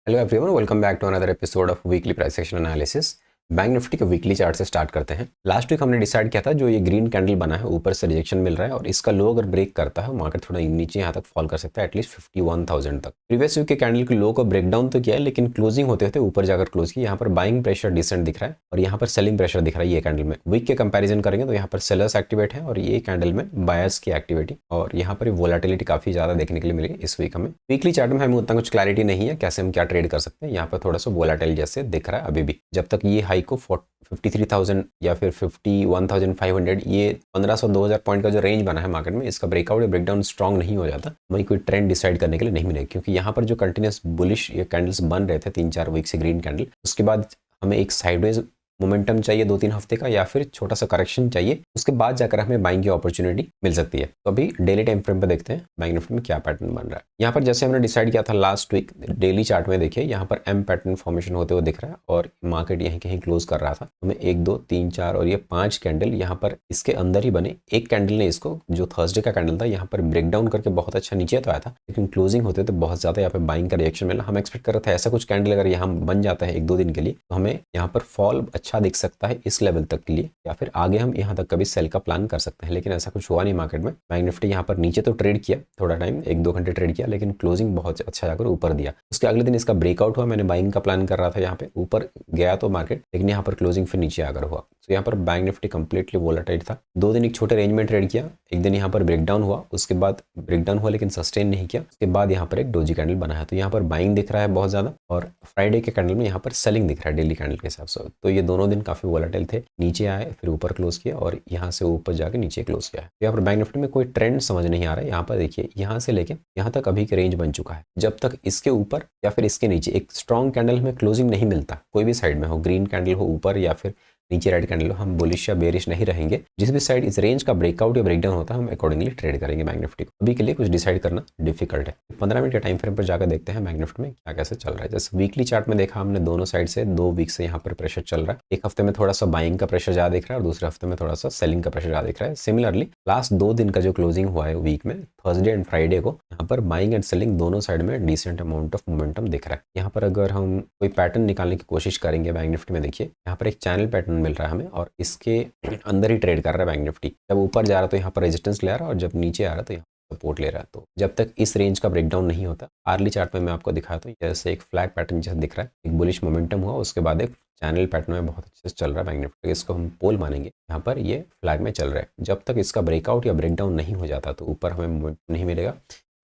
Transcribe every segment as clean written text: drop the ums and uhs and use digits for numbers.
Hello everyone, welcome back to another episode of weekly price action analysis. Bank Nifty के weekly chart से start करते हैं। Last week हमने decide किया था जो ये ग्रीन कैंडल बना है ऊपर से रिजेक्शन मिल रहा है और इसका लो अगर ब्रेक करता है मार्केट थोड़ा नीचे यहाँ तक फॉल कर सकता है एटलीस्ट 51,000 तक। प्रीवियस वीक के कैंडल के लो को ब्रेक डाउन तो किया है लेकिन क्लोजिंग होते होते ऊपर जाकर क्लोज किया। यहाँ पर बाइंग प्रेशर डिसेंट दिख रहा है और यहाँ पर सेलिंग प्रेशर दिख रहा है। ये कैंडल में वीक के कंपेरिजन करेंगे तो यहाँ पर सेलर्स एक्टिवेट है और ये कैंडल में बायर्स की एक्टिविटी और यहाँ पर वोलेटिलिटी काफी ज्यादा देखने के लिए मिलेगी इस वीक हमें। वीकली चार्ट में हमें उतना कुछ क्लैरिटी नहीं है कैसे हम क्या ट्रेड कर सकते हैं। यहाँ पर थोड़ा सा वोलेटाइल जैसे दिख रहा है अभी भी। जब तक ये हाई को 53,000 या फिर 51,500 ये 1500-2000 पॉइंट का जो रेंज बना है मार्केट में, इसका ब्रेकआउट या ब्रेकडाउन स्ट्रांग नहीं हो जाता, वही कोई ट्रेंड डिसाइड करने के लिए नहीं मिलेगा। क्योंकि यहाँ पर जो कंटिन्यूस बुलिश ये कैंडल्स बन रहे थे 3-4 वीक से ग्रीन कैंडल, उसके बाद हमें एक साइडवेज मोमेंटम चाहिए 2-3 हफ्ते का या फिर छोटा सा करेक्शन चाहिए, उसके बाद जाकर हमें बाइंग की अपॉर्चुनिटी मिल सकती है। तो अभी डेली टाइम फ्रेम पे देखते हैं बैंक निफ्टी में क्या पैटर्न बन रहा है। यहाँ पर जैसे हमने डिसाइड किया था लास्ट वीक, डेली चार्ट में देखिए यहाँ पर एम पैटर्न फॉर्मेशन होते हुए दिख रहा है और मार्केट यहीं कहीं क्लोज कर रहा था। हमें 1, 2, 3, 4 और ये 5 कैंडल यहाँ पर इसके अंदर ही बने। एक कैंडल ने इसको, जो थर्सडे का कैंडल था, यहाँ पर ब्रेकडाउन करके बहुत अच्छा नीचे तो आया था लेकिन क्लोजिंग होते तो बहुत ज्यादा यहाँ पे बाइंग का रिएक्शन मिला। हम एक्सपेक्ट कर रहे थे ऐसा कुछ कैंडल अगर यहाँ बन जाता है 1-2 दिन के लिए तो हमें यहाँ पर फॉल अच्छा दिख सकता है इस लेवल तक के लिए, या फिर आगे हम यहाँ तक कभी सेल का प्लान कर सकते हैं। लेकिन ऐसा कुछ हुआ नहीं मार्केट में। बैंक निफ्टी यहाँ पर नीचे तो ट्रेड किया थोड़ा टाइम, 1-2 घंटे ट्रेड किया, लेकिन क्लोजिंग बहुत अच्छा जाकर ऊपर दिया। उसके अगले दिन इसका ब्रेकआउट हुआ। मैंने बाइंग का प्लान कर रहा था, यहाँ पे ऊपर गया तो मार्केट, लेकिन यहाँ पर क्लोजिंग फिर नीचे आकर हुआ। तो यहाँ पर बैंक निफ्टी कंप्लीटली वोलेटाइल था। 2 दिन एक छोटे रेंज में ट्रेड किया, एक दिन यहाँ पर ब्रेकडाउन हुआ, उसके बाद ब्रेकडाउन हुआ लेकिन सस्टेन नहीं किया, उसके बाद यहाँ पर एक डोजी कैंडल बना है। तो यहाँ पर बाइंग दिख रहा है बहुत ज्यादा और फ्राइडे के कैंडल में यहाँ पर सेलिंग दिख रहा है डेली कैंडल के हिसाब से। तो ये दोनों दिन काफी वोलेटाइल थे, नीचे आए फिर ऊपर क्लोज किया और यहाँ से ऊपर जाके नीचे क्लोज किया है। यहाँ पर बैंक निफ्टी में कोई ट्रेंड समझ नहीं आ रहा है। यहाँ पर देखिए यहाँ से लेके यहाँ तक अभी के रेंज बन चुका है। जब तक इसके ऊपर या फिर इसके नीचे एक स्ट्रॉन्ग कैंडल में क्लोजिंग नहीं मिलता, कोई भी साइड में हो, ग्रीन कैंडल हो ऊपर या फिर नीचे रेड कैंडल, हम बुलिश या बेरिश नहीं रहेंगे। जिस भी साइड इस रेंज का ब्रेकआउट या ब्रेकडाउन होता है हम अकॉर्डिंगली ट्रेड करेंगे बैंक निफ्टी को। अभी के लिए कुछ डिसाइड करना डिफिकल्ट है। 15 मिनट के टाइम फ्रेम पर जाकर देखते हैं बैंक निफ्टी में क्या कैसे चल रहा है। जैसे वीकली चार्ट में देखा हमने, दोनों साइड से 2 वीक से यहाँ पर प्रेशर चल रहा है। एक हफ्ते में थोड़ा सा बाइंग का प्रेशर ज्यादा दिख रहा है और दूसरे हफ्ते में थोड़ा सा सेलिंग का प्रेशर ज्यादा दिख रहा है। सिमिलरली लास्ट 2 दिन का जो क्लोजिंग हुआ है वीक में, थर्सडे एंड फ्राइडे को, यहाँ पर बाइंग एंड सेलिंग दोनों साइड में डिसेंट अमाउंट ऑफ मोमेंटम दिख रहा है। यहाँ पर अगर हम कोई पैटर्न निकालने की कोशिश करेंगे बैंक निफ्टी में, देखिए यहाँ पर एक चैनल पैटर्न मिल रहा है हमें और इसके अंदर ही ट्रेड कर रहा है बैंक निफ्टी। जब ऊपर जा रहा है तो यहाँ पर रेजिस्टेंस ले रहा है और जब नीचे आ रहा है तो यहाँ सपोर्ट ले रहा है। तो जब तक इस रेंज का ब्रेकडाउन नहीं होता, आर्ली चार्ट में मैं आपको दिखाता हूँ, जैसे एक फ्लैग पैटर्न जैसा दिख रहा है, एक बुलिश मोमेंटम हुआ, उसके बाद एक चैनल पैटर्न में बहुत अच्छे से चल रहा है बैंक निफ्टी। इसको हम पोल मानेंगे, यहाँ पर ये फ्लैग में चल रहा है। जब तक इसका ब्रेकआउट या ब्रेकडाउन नहीं हो जाता तो ऊपर हमें मोमेंटम नहीं मिलेगा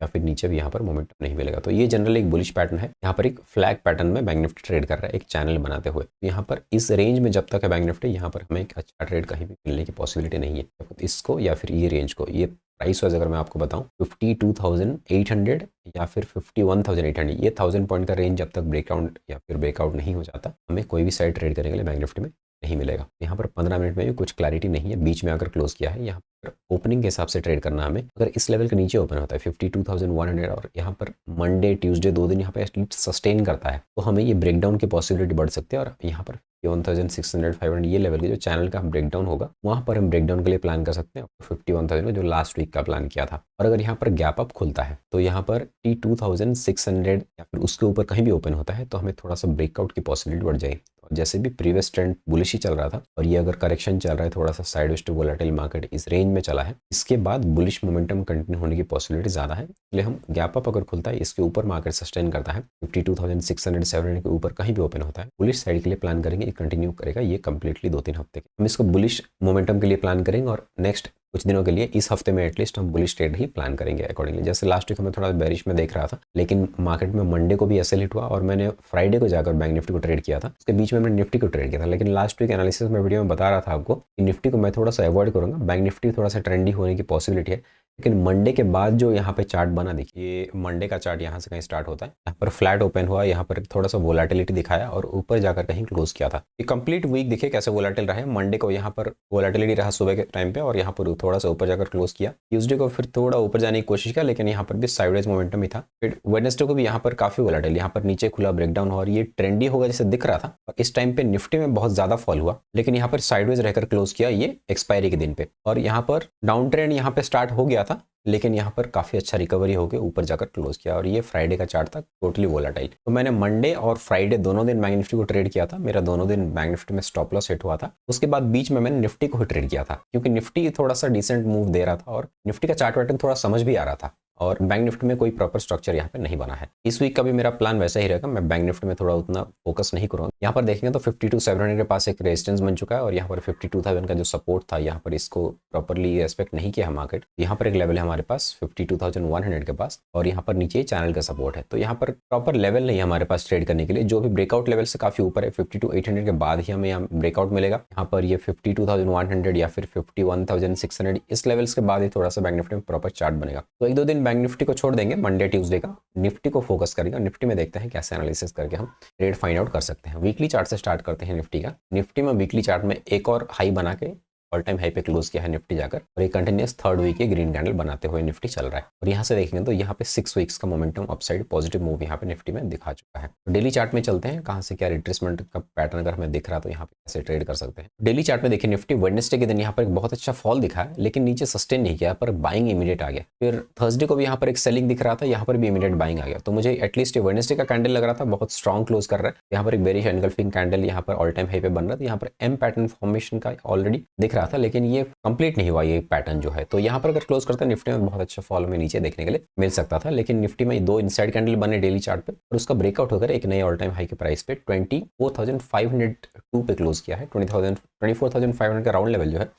या फिर नीचे भी यहाँ पर मोमेंटम नहीं मिलेगा। तो ये जनरली एक बुलिश पैटर्न है। यहाँ पर एक फ्लैग पैटर्न में बैंक निफ्टी ट्रेड कर रहा है एक चैनल बनाते हुए। यहाँ पर इस रेंज में जब तक है बैंक निफ्टी, यहाँ पर हमें एक अच्छा ट्रेड कहीं भी मिलने की पॉसिबिलिटी नहीं है। इसको या फिर ये रेंज को, ये प्राइस वाइज अगर मैं आपको बताऊं 52,800 या फिर 51,800, ये 1000 पॉइंट का रेंज जब तक ब्रेकआउट या फिर ब्रेकआउट नहीं हो जाता, हमें कोई भी साइड ट्रेड करने के लिए बैंक निफ्टी में नहीं मिलेगा। यहाँ पर 15 मिनट में भी कुछ क्लैरिटी नहीं है, बीच में आकर क्लोज किया है। यहाँ पर ओपनिंग के हिसाब से ट्रेड करना हमें, अगर इस लेवल के नीचे ओपन होता है 52,100 और यहाँ पर मंडे ट्यूसडे 2 दिन यहाँ पे एटलीस्ट सस्टेन करता है तो हमें ये ब्रेकडाउन की पॉसिबिलिटी बढ़ सकती है और यहाँ पर 51,600 500 ये लेवल के जो चैनल का ब्रेकडाउन होगा वहाँ पर हम ब्रेकडाउन के लिए प्लान कर सकते हैं 51,000 में, जो लास्ट वीक का प्लान किया था। और अगर यहाँ पर गैप अप खुलता है तो यहाँ पर 52,600 या फिर उसके ऊपर कहीं भी ओपन होता है तो हमें थोड़ा सा ब्रेकआउट की पॉसिबिलिटी बढ़ जाएगी। जैसे भी प्रीवियस ट्रेंड बुलिश ही चल रहा था और ये अगर करेक्शन चल रहा है, थोड़ा सा साइडवेज टू वोलेटाइल मार्केट इस रेंज में चला है, इसके बाद बुलिश मोमेंटम कंटिन्यू होने की पॉसिबिलिटी ज्यादा है। इसलिए हम गैप अप अगर खुलता है, इसके ऊपर मार्केट सस्टेन करता है 52,600 700 के ऊपर कहीं भी ओपन होता है, बुलिश साइड के लिए प्लान करेंगे, कंटिन्यू करेगा ये कंप्लीटली 2-3 हफ्ते के। हम इसको बुलिश मोमेंटम के लिए प्लान करेंगे और नेक्स्ट कुछ दिनों के लिए इस हफ्ते में एटलीस्ट हम बुलिश ट्रेड ही प्लान करेंगे अकॉर्डिंगली। जैसे लास्ट वीक हमें थोड़ा बेरिश में देख रहा था लेकिन मार्केट में मंडे को भी ऐसे हिट हुआ और मैंने फ्राइडे को जाकर बैंक निफ्टी को ट्रेड किया था, उसके बीच में मैंने निफ्टी को ट्रेड किया था। लेकिन लास्ट वीक एनालिसिस में वीडियो में बता रहा था आपको कि निफ्टी को मैं थोड़ा सा अवॉइड करूंगा, बैंक निफ्टी थोड़ा सा ट्रेंडी होने की पॉसिबिलिटी है। लेकिन मंडे के बाद जो यहाँ पे चार्ट बना, देखिए मंडे का चार्ट यहाँ से कहीं स्टार्ट होता है, यहाँ पर फ्लैट ओपन हुआ, यहाँ पर थोड़ा सा वोलेटिलिटी दिखाया और ऊपर जाकर कहीं क्लोज किया था। ये कंप्लीट वीक देखिए कैसे वोलेटिल रहा है। मंडे को यहाँ पर वोलेटिलिटी रहा सुबह के टाइम पे और यहाँ पर थोड़ा सा ऊपर जाकर क्लोज किया। ट्यूसडे को फिर थोड़ा ऊपर जाने की कोशिश किया लेकिन यहाँ पर भी साइडवेज मोमेंटम ही था। फिर वेडनेसडे को भी यहाँ पर काफी वोलेटिल, यहाँ पर नीचे खुला ब्रेकडाउन हुआ और ये ट्रेंडी होगा जैसे दिख रहा था और इस टाइम पे निफ्टी में बहुत ज्यादा फॉल हुआ लेकिन यहाँ पर साइडवेज रहकर क्लोज किया ये एक्सपायरी के दिन पे। और यहाँ पर डाउन ट्रेंड यहाँ पे स्टार्ट हो गया था था, लेकिन यहाँ पर काफ़ी अच्छा रिकवरी होकर ऊपर जाकर क्लोज किया और ये फ्राइडे का चार्ट था टोटली वोलाटाइल। तो मैंने मंडे और फ्राइडे दोनों दिन बैंक निफ्टी को ट्रेड किया था। मेरा दोनों दिन बैंक निफ्टी में स्टॉप लॉस हिट हुआ था। उसके बाद बीच में मैंने निफ्टी को ही ट्रेड किया था, क्योंकि निफ्टी थोड़ा सा डिसेंट मूव दे रहा था और निफ्टी का चार्ट पैटर्न थोड़ा समझ भी आ रहा था और बैंक निफ्टी में कोई प्रॉपर स्ट्रक्चर यहाँ पे नहीं बना है। इस वीक का भी मेरा प्लान वैसा ही रहेगा, मैं बैंक निफ्टी में थोड़ा उतना फोकस नहीं करूँगा। यहाँ पर देखेंगे तो 52,700 के पास एक रेजिस्टेंस बन चुका है और यहाँ पर 52,000 का जो सपोर्ट था, यहाँ पर इसको प्रॉपरली रेस्पेक्ट नहीं किया है मार्केट। यहाँ पर एक लेवल है हमारे पास 52,100 के पास और यहाँ पर नीचे चैनल का सपोर्ट है। तो यहाँ पर प्रॉपर लेवल नहीं है हमारे पास ट्रेड करने के लिए। जो भी ब्रेकआउट लेवल से काफी ऊपर है 52,800 के बाद ही हमें यहाँ ब्रेकआउट मिलेगा। यहाँ पर ये 52,100 या फिर 51,600 इस लेवल्स के बाद ही थोड़ा सा बैंक निफ्टी में प्रॉपर चार्ट बनेगा। तो एक दो दिन बैंक निफ्टी को छोड़ देंगे, मंडे ट्यूसडे का निफ्टी को फोकस करेंगे। निफ्टी में देखते हैं कैसे एनालिसिस करके हम ट्रेड फाइंड आउट कर सकते हैं। वीकली चार्ट से स्टार्ट करते हैं निफ्टी का। निफ्टी में वीकली चार्ट में एक और हाई बना के ऑल टाइम हाई पे क्लोज किया है निफ्टी जाकर और एक कंटिन्यूस थर्ड वीक के ग्रीन कैंडल बनाते हुए निफ्टी चल रहा है। और यहाँ से देखेंगे तो यहाँ पे 6 वीक्स का मोमेंटम अपसाइड पॉजिटिव मूव यहाँ पे निफ्टी में दिखा चुका है। तो डेली चार्ट में चलते हैं, कहाँ से क्या रिट्रेसमेंट का पैटर्न अगर हमें दिख रहा तो यहाँ पे कैसे ट्रेड कर सकते हैं। डेली चार्ट में देखिए निफ्टी वेडनेसडे के दिन यहाँ पर एक बहुत अच्छा फॉल दिखा है, लेकिन नीचे सस्टेन नहीं किया, पर बाइंग इमीडिएट आ गया। फिर थर्सडे को भी यहाँ पर एक सेलिंग दिख रहा था, यहाँ पर भी इमीडिएट बाइंग आ गया। तो मुझे एटलीस्ट वेडनेसडे का कैंडल लग रहा था बहुत स्ट्रॉन्ग क्लोज कर रहा है। यहाँ पर एक बेरिश एनगल्फिंग कैंडल यहाँ पर ऑल टाइम हाई पे बन रहा था। यहाँ पर एम पैटर्न फॉर्मेशन का ऑलरेडी दिख रहा था, लेकिन ये कंप्लीट नहीं हुआ ये पैटर्न जो है। तो यहाँ पर अगर क्लोज करता है निफ्टी में बहुत अच्छा फॉल में नीचे देखने के लिए मिल सकता था, लेकिन निफ्टी में 2 इनसाइड कैंडल बने डेली चार्ट पे और उसका ब्रेकआउट होकर एक नए ऑल टाइम हाई के प्राइस पे 24,502 पे क्लोज किया है। 24,500 का राउंड लेवल जो है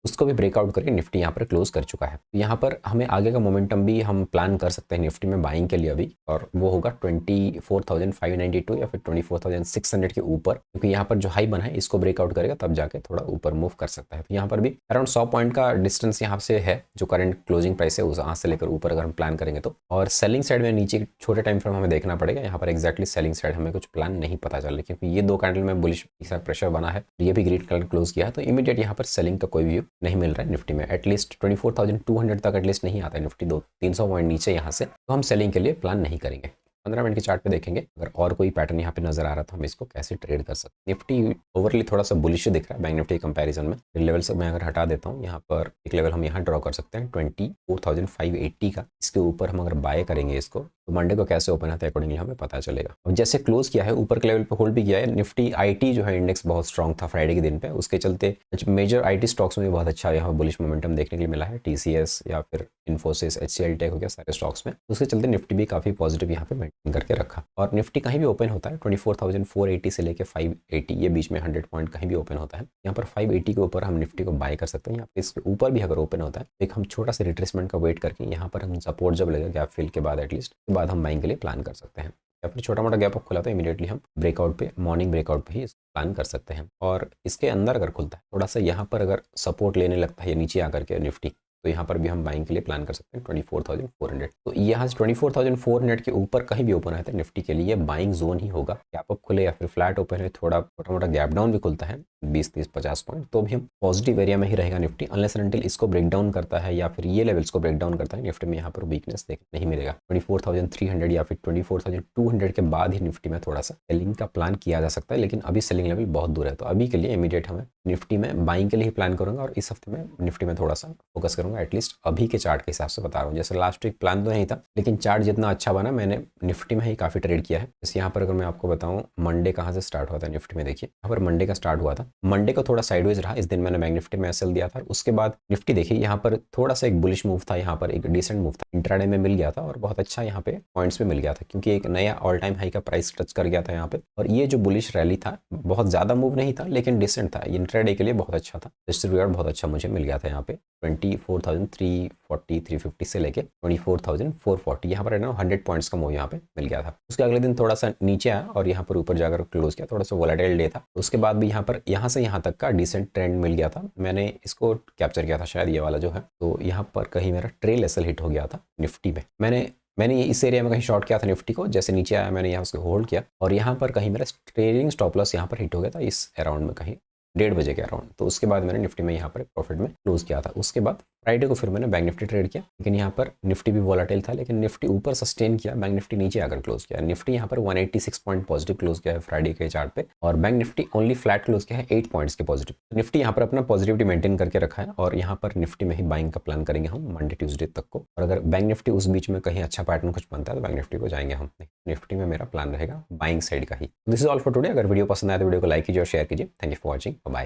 उसको भी ब्रेकआउट करके निफ्टी यहाँ पर क्लोज कर चुका है। यहाँ पर हमें आगे का मोमेंटम भी हम प्लान कर सकते हैं निफ्टी में बाइंग के लिए अभी, और वो होगा 24,592 या फिर 24,600 के ऊपर, क्योंकि यहाँ पर जो हाई बना है इसको ब्रेकआउट करेगा तब जाके थोड़ा ऊपर मूव कर सकता है। तो यहाँ पर भी अराउंड 100 पॉइंट का डिस्टेंस यहाँ से है जो करंट क्लोजिंग प्राइस है उस यहाँ से लेकर ऊपर अगर हम प्लान करेंगे तो। और सेलिंग साइड में नीचे छोटे टाइम फ्रेम हमें देखना पड़ेगा। यहाँ पर एक्जैक्टली सेलिंग साइड हमें कुछ प्लान नहीं पता चल रहा, क्योंकि ये 2 कैंडल में बुलिश प्रेशर बना है, ये भी ग्रीन कलर क्लोज किया है, तो इमीडिएट यहाँ पर सेलिंग का कोई व्यू नहीं मिल रहा है निफ्टी में। एटलीस्ट 24,200 तक एटलीस्ट नहीं आता है निफ्टी, 300 पॉइंट नीचे यहाँ से, तो हम सेलिंग के लिए प्लान नहीं करेंगे। 15 मिनट के चार्ट पे देखेंगे अगर और कोई पैटर्न यहाँ पे नजर आ रहा तो हम इसको कैसे ट्रेड कर सकते हैं। निफ्टी ओवरली थोड़ा सा बुलिश दिख रहा है बैंक निफ्टी कंपैरिजन में। लेवल से मैं अगर हटा देता हूँ, यहाँ पर एक लेवल हम यहाँ ड्रॉ कर सकते हैं 24,580 का। इसके ऊपर हम अगर बाय करेंगे इसको तो मंडे को कैसे ओपन आता है अकॉर्डिंगली हमें पता चलेगा। अब जैसे क्लोज किया है ऊपर के लेवल पे होल्ड भी किया है निफ्टी। आईटी जो है इंडेक्स बहुत स्ट्रॉन्ग था फ्राइडे के दिन पे, उसके चलते मेजर आईटी स्टॉक्स में भी बहुत अच्छा यहाँ बुलिश मोमेंटम देखने के लिए मिला है। टीसीएस या फिर इन्फोसिस, एचसीएल टेक हो गया सारे स्टॉक्स में, उसके चलते निफ्टी भी काफी पॉजिटिव यहाँ पे मेंटेन करके रखा। और निफ्टी कहीं भी ओपन होता है 24,480 से लेकर 580 ये बीच में 100 पॉइंट कहीं भी ओपन होता है। यहाँ पर 580 के ऊपर हम निफ्टी को बाय कर सकते हैं। यहाँ पे इसके ऊपर भी अगर ओपन होता है एक हम छोटा सा रिट्रेसमेंट का वेट करके यहाँ पर हम सपोर्ट जब लगेगा गैप फिल के बाद एटलीस्ट के बाद हम बाइंग के लिए प्लान कर सकते हैं। या फिर छोटा मोटा गैप अप खुला तो इमीडिएटली हम ब्रेकआउट पे मॉर्निंग ब्रेकआउट पे ही प्लान कर सकते हैं। और इसके अंदर अगर खुलता है थोड़ा सा यहाँ पर अगर सपोर्ट लेने लगता है नीचे आकर के निफ्टी, तो यहाँ पर भी हम बाइंग के लिए प्लान कर सकते हैं 24,400। तो यहाँ से 24,400 के ऊपर कहीं भी ओपन आता है निफ्टी के लिए बाइंग जोन ही होगा। गैप अप खुले या फिर फ्लैट ओपन है, थोड़ा छोटा मोटा गैप डाउन भी खुलता है 20, 30, 50 पॉइंट, तो भी हम पॉजिटिव एरिया में ही रहेगा निफ्टी। अनलेस एंड अनटिल इसको ब्रेक डाउन करता है या फिर ये लेवल्स को ब्रेक डाउन करता है निफ्टी में यहाँ पर वीकनेस देखने नहीं मिलेगा। 24,300 या फिर 24,200 के बाद ही निफ्टी में थोड़ा सा सेलिंग का प्लान किया जा सकता है, लेकिन अभी सेलिंग लेवल बहुत दूर है। तो अभी के लिए इमीडिएट हमें निफ्टी में बाइंग के लिए ही प्लान करूंगा और इस हफ्ते में निफ्टी में थोड़ा सा फोकस करूंगा। एटलीस्ट अभी के चार्ट के हिसाब से बता रहा हूँ, जैसे लास्ट वीक प्लान तो नहीं था, लेकिन चार्ट जितना अच्छा बना मैंने निफ्टी में ही काफी ट्रेड किया है। जैसे यहाँ पर अगर मैं आपको बताऊँ मंडे कहाँ से स्टार्ट हुआ था निफ्टी में, देखिए यहाँ पर मंडे का स्टार्ट हुआ था। मंडे को थोड़ा साइडवेज रहा, इस दिन मैंने बैंक निफ्टी में एसएल दिया था। उसके बाद निफ्टी देखिए यहाँ पर थोड़ा सा एक बुलिश मूव था, यहाँ पर एक डिसेंट मूव था, इंट्राडे में मिल गया था और बहुत अच्छा यहाँ पे पॉइंट्स पे मिल गया था, क्योंकि एक नया ऑल टाइम हाई का प्राइस टच कर गया था यहाँ पे। और ये जो बुलिश रैली था बहुत ज्यादा मूव नहीं था, लेकिन डिसेंट था, इंट्राडे के लिए बहुत अच्छा था। डिस्ट्रीब्यूटर बहुत अच्छा मुझे मिल गया था यहाँ पे 24,340 350 से लेके 24,440 यहाँ पर 100 पॉइंट्स का मूव यहाँ पे मिल गया था। उसके अगले दिन थोड़ा सा नीचे आया और यहाँ पर ऊपर जाकर क्लोज किया, थोड़ा सा वोलेटाइल डे था। उसके बाद भी यहाँ पर यहाँ से यहाँ तक का डिसेंट ट्रेंड मिल गया था, मैंने इसको कैप्चर किया था शायद ये वाला जो है। तो यहाँ पर कहीं मेरा ट्रेल एसएल हिट हो गया था निफ्टी में। मैंने इस एरिया में कहीं शॉर्ट किया था निफ्टी को, जैसे नीचे आया मैंने यहाँ उसको होल्ड किया और यहाँ पर कहीं मेरा ट्रेलिंग स्टॉप लॉस यहाँ पर हिट हो गया था इस अराउंड में कहीं 1:30 बजे के अराउंड। तो उसके बाद मैंने निफ्टी में यहाँ पर प्रॉफिट में क्लोज किया था। उसके बाद फ्राइडे को फिर मैंने बैंक निफ्टी ट्रेड किया, लेकिन यहाँ पर निफ्टी भी वॉलेटाइल था, लेकिन निफ्टी ऊपर सस्टेन किया, बैंक निफ्टी नीचे आकर क्लोज किया। निफ्टी यहाँ पर 186 पॉइंट पॉजिटिव क्लोज किया है फ्राइडे के चार्ट पे, और bank Nifty only flat close किया है 8 पॉइंट्स के पॉजिटिव। निफ्टी यहाँ पर अपना पॉजिटिविटी मेंटेन करके रखा है, और यहाँ पर निफ्टी में ही बाइंग का प्लान करेंगे हम मंडे ट्यूसडे तक को। और अगर बैंक निफ्टी उस बीच में कहीं अच्छा पैटर्न कुछ बनता है तो बैंक निफ्टी को जाएंगे हम। निफ्टी में मेरा प्लान रहेगा बाइंग साइड का ही। This is all for today. अगर वीडियो पसंद आए तो वीडियो को लाइक कीजिए और शेयर कीजिए। Thank you for watching. Bye.